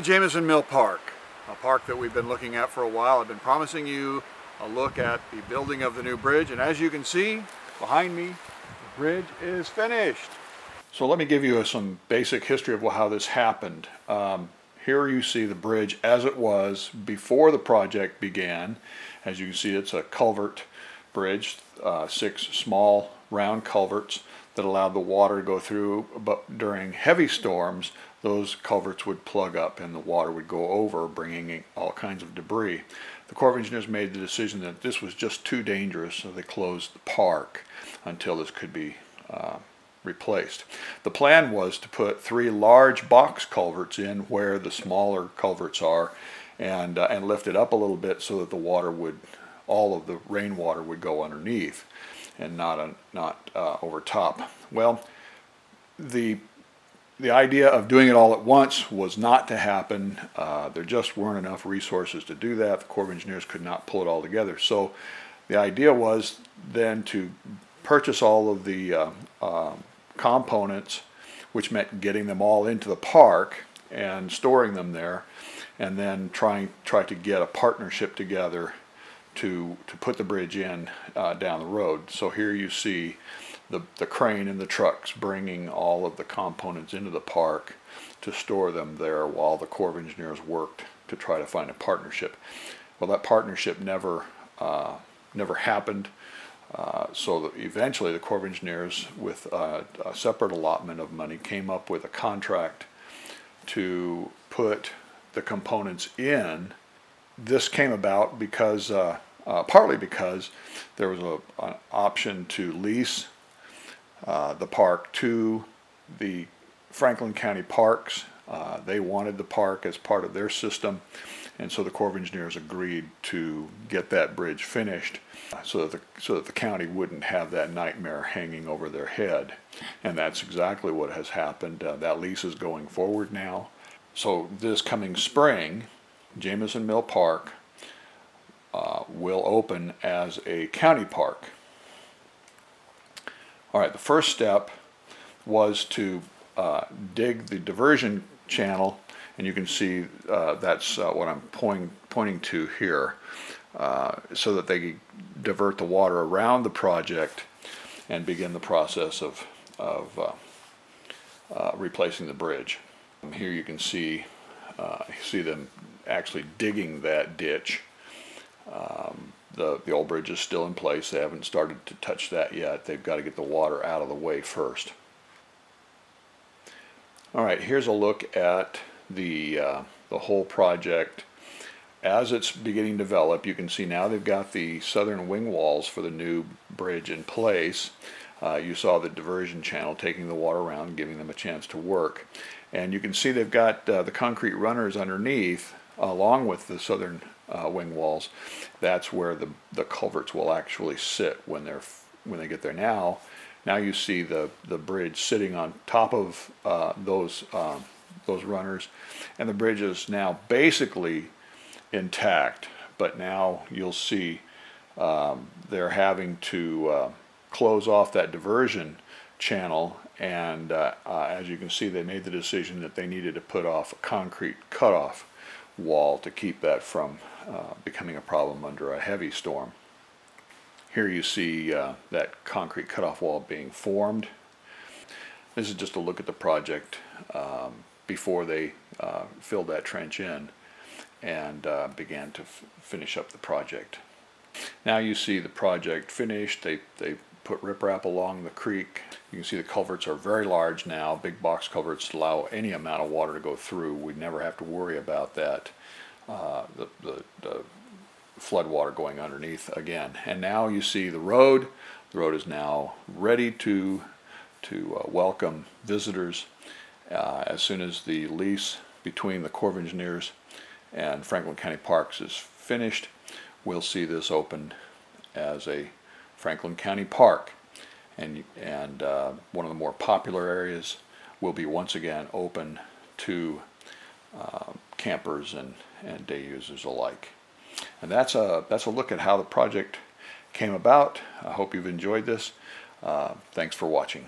at Jamison Mill Park, a park that we've been looking at for a while. I've been promising you a look at the building of the new bridge, and as you can see behind me, the bridge is finished. So let me give you some basic history of how this happened. Here you see the bridge as it was before the project began. As you can see, it's a culvert bridge, 6 small round culverts that allowed the water to go through, but during heavy storms those culverts would plug up and the water would go over, bringing in all kinds of debris. The Corps of Engineers made the decision that this was just too dangerous, so they closed the park until this could be replaced. The plan was to put 3 large box culverts in where the smaller culverts are, and lift it up a little bit so that the water would, all of the rainwater would go underneath and not over top. Well, the idea of doing it all at once was not to happen. There just weren't enough resources to do that. The Corps of Engineers could not pull it all together. So the idea was then to purchase all of the components, which meant getting them all into the park and storing them there, and then try to get a partnership together to put the bridge in down the road. So here you see the crane and the trucks bringing all of the components into the park to store them there while the Corps of Engineers worked to try to find a partnership. Well, that partnership never happened. So eventually the Corps of Engineers, with a separate allotment of money, came up with a contract to put the components in. This came about because, partly because there was an option to lease the park to the Franklin County Parks. They wanted the park as part of their system, and so the Corps of Engineers agreed to get that bridge finished so that the county wouldn't have that nightmare hanging over their head. And that's exactly what has happened. That lease is going forward now. So this coming spring, Jamison Mill Park will open as a county park. All right, the first step was to dig the diversion channel, and you can see that's what I'm pointing to here, so that they could divert the water around the project and begin the process of replacing the bridge. Here you can see them actually digging that ditch. The old bridge is still in place. They haven't started to touch that yet. They've got to get the water out of the way first. All right, here's a look at the whole project as it's beginning to develop. You can see now they've got the southern wing walls for the new bridge in place. You saw the diversion channel taking the water around, giving them a chance to work. And you can see they've got the concrete runners underneath, along with the southern wing walls. That's where the culverts will actually sit when they get there. Now you see the bridge sitting on top of those runners, and the bridge is now basically intact. But now you'll see they're having to close off that diversion channel, and as you can see, they made the decision that they needed to put off a concrete cutoff wall to keep that from becoming a problem under a heavy storm. Here you see that concrete cutoff wall being formed. This is just a look at the project before they filled that trench in and began to finish up the project. Now you see the project finished. They put riprap along the creek. You can see the culverts are very large now. Big box culverts allow any amount of water to go through. We'd never have to worry about that, the flood water going underneath again. And now you see the road. The road is now ready to welcome visitors. As soon as the lease between the Corps of Engineers and Franklin County Parks is finished, we'll see this open as a Franklin County Park, and one of the more popular areas will be once again open to campers and day users alike. And that's a look at how the project came about. I hope you've enjoyed this. Thanks for watching.